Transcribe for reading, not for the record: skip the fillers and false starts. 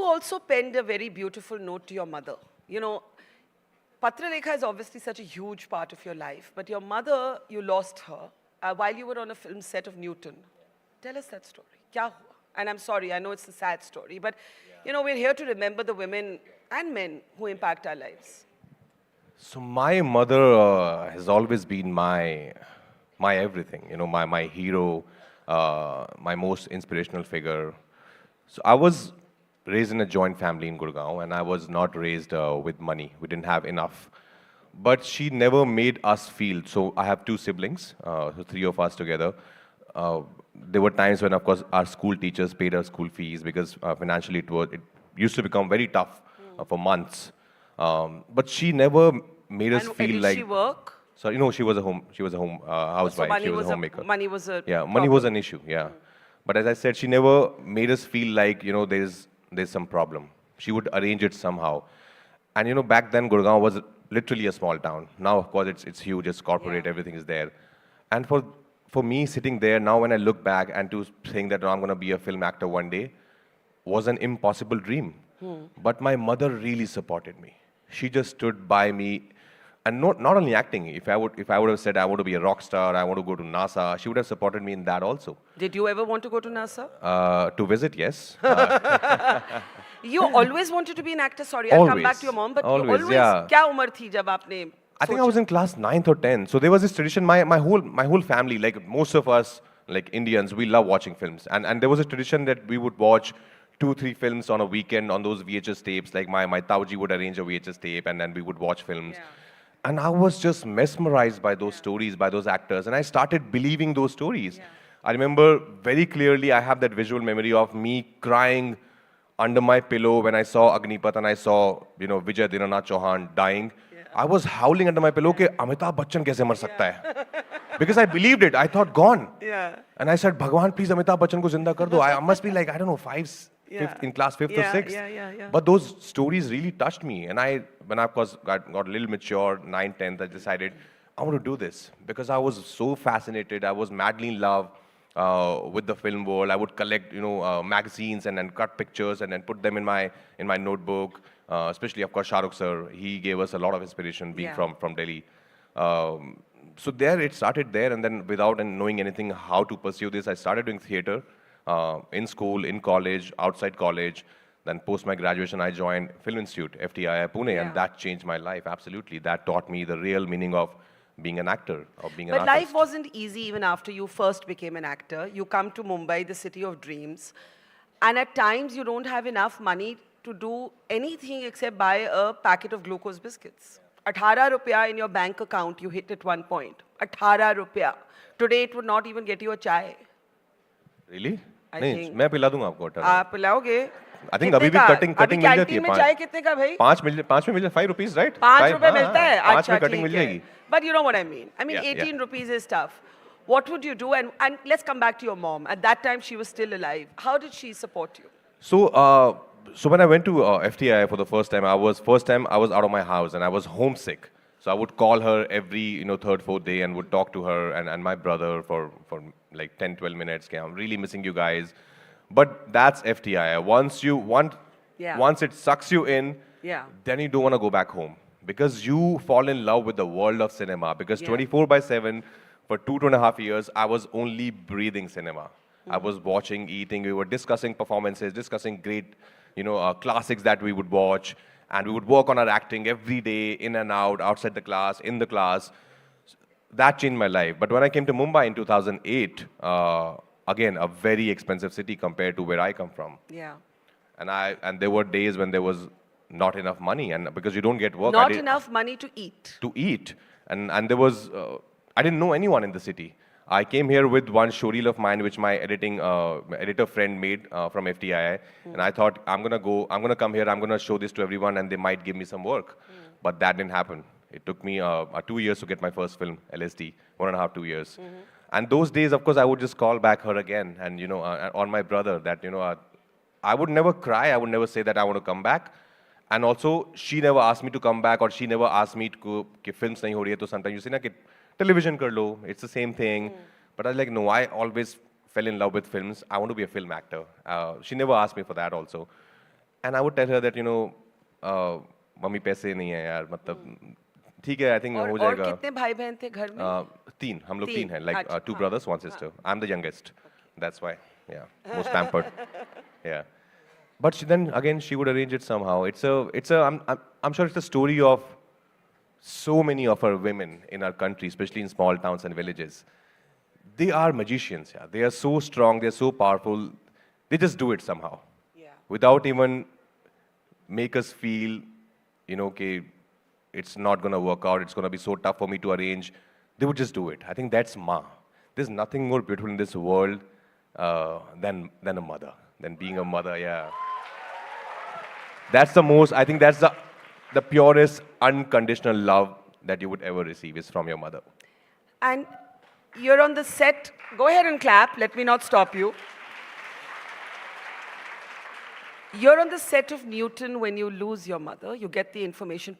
you also penned a very beautiful note to your mother. You know, Patra Lekha is obviously such a huge part of your life, but your mother, you lost her while you were on a film set of Newton. Tell us that story. Kya hua? And I'm sorry, I know it's a sad story, but you know, we're here to remember the women and men who impact our lives. So my mother has always been my everything. You know, my hero, my most inspirational figure. So I was raised in a joint family in Gurgaon, and I was not raised with money. We didn't have enough. But she never made us feel. So I have two siblings, so three of us together. There were times when, of course, our school teachers paid our school fees because financially it used to become very tough for months. But she never made us And feel did like. she work? So you know, she was a home housewife. So money She was was a homemaker. money was a Yeah, money problem. was an issue. Yeah, but as I said, she never made us feel like there's some problem. She would arrange it somehow. And you know, back then Gurgaon was literally a small town. Now, of course, it's huge. It's corporate. Yeah. Everything is there. And for me sitting there now, when I look back and to saying that, "Oh, I'm going to be a film actor one day," was an impossible dream. But my mother really supported me. She just stood by me. And not only acting. If I would have said I want to be a rock star, I want to go to NASA, she would have supported me in that also. Did you ever want to go to NASA? To visit, yes. You always wanted to be an actor. Sorry, I'll come back to your mom. But Always, you always, yeah. क्या उम्र थी जब आपने I think I was in class 9th or 10th. So there was this tradition. My whole family, like most of us, like Indians, we love watching films. And there was a tradition that we would watch 2-3 films on a weekend on those VHS tapes. Like my Tauji would arrange a VHS tape, and then we would watch films. Yeah. And I was just mesmerized by those stories, by those actors. And I started believing those stories. Yeah. I remember very clearly, I have that visual memory of me crying under my pillow when I saw Agnipat and I saw, Vijay Dinanath Chauhan dying. Yeah. I was howling under my pillow, "Ke Amitabh Bachchan kaise mar sakta hai?" Because I believed it. I thought, gone. Yeah. And I said, "Bhagwan, please Amitabh Bachchan ko zinda kar do." I must be like, I don't know, in class 5th or 6th. Yeah. But those stories really touched me. And when I, of course, got a little mature, 9th, 10th, I decided, I want to do this. Because I was so fascinated. I was madly in love with the film world. I would collect, magazines and then cut pictures and then put them in my notebook. Especially, of course, Shah Rukh sir. He gave us a lot of inspiration being from Delhi. So it started there. And then without knowing anything how to pursue this, I started doing theater. In school, in college, outside college. Then post my graduation, I joined Film Institute, FTI Pune, and that changed my life, absolutely. That taught me the real meaning of being an actor, of being an artist. But life wasn't easy even after you first became an actor. You come to Mumbai, the city of dreams, and at times you don't have enough money to do anything except buy a packet of glucose biscuits. 18 rupiah in your bank account you hit at one point. 18 rupiah. Today it would not even get you a chai. Really? I नहीं, think- मैं पिला दूंगा आपको 18। आप पिलाओगे? I think कितने अभी भी का? cutting अभी मिल जाती है कैंटीन में चाय कितने का भाई? 5 में मिल 5 rupees, right? 5 रुपए मिलता है? 5 अच्छा, में cutting मिल ठीक है. जाएगी। But you know what I mean. I mean, Yeah, 18 rupees is tough. What would you do? And let's come back to your mom. At that time, she was still alive. How did she support you? So when I went to FTI for the first time, I was out of my house and I was homesick. So I would call her every 3rd, 4th day and would talk to her and my brother for like 10, 12 minutes. Okay, I'm really missing you guys. But that's FTI. Once it sucks you in, then you don't want to go back home because you fall in love with the world of cinema. Because 24/7 for 2.5 years, I was only breathing cinema. I was watching, eating. We were discussing performances, discussing great, classics that we would watch, and we would work on our acting every day, in and out, outside the class, in the class. That changed my life. But when I came to Mumbai in 2008, again, a very expensive city compared to where I come from. Yeah. And there were days when there was not enough money, and because you don't get work. Not enough money to eat. To eat, and there was, I didn't know anyone in the city. I came here with one showreel of mine, which my editor friend made from FTI, and I thought I'm gonna come here, I'm gonna show this to everyone, and they might give me some work. But that didn't happen. It took me 2 years to get my first film, LSD, 1.5, 2 years. And those days, of course, I would just call back her again, and on my brother, that I would never cry, I would never say that I want to come back. And also, she never asked me to come back, or she never asked me to कि films नहीं हो रही है, तो sometimes you say ना कि television कर लो, it's the same thing. But I was like, no, I always fell in love with films. I want to be a film actor. She never asked me for that also. And I would tell her that, mummy पैसे नहीं है यार, मतलब ठीक है, I think हो और जाएगा. कितने भाई बहन थे घर में? तीन, हम लोग तीन, तीन हैं, like अच्छा, two हाँ. brothers, one sister. I'm the youngest. That's why, yeah, most pampered. Yeah. But then again, she would arrange it somehow. I'm sure it's a story of so many of our women in our country, especially in small towns and villages. They are magicians, yeah. They are so strong, they're so powerful. They just do it somehow. Yeah. Without even make us feel, okay, it's not going to work out, it's going to be so tough for me to arrange. They would just do it. I think that's Ma. There's nothing more beautiful in this world than a mother, than being a mother, yeah. That's the most, I think that's the purest, unconditional love that you would ever receive is from your mother. And you're on the set. Go ahead and clap. Let me not stop you. You're on the set of Newton when you lose your mother. You get the information.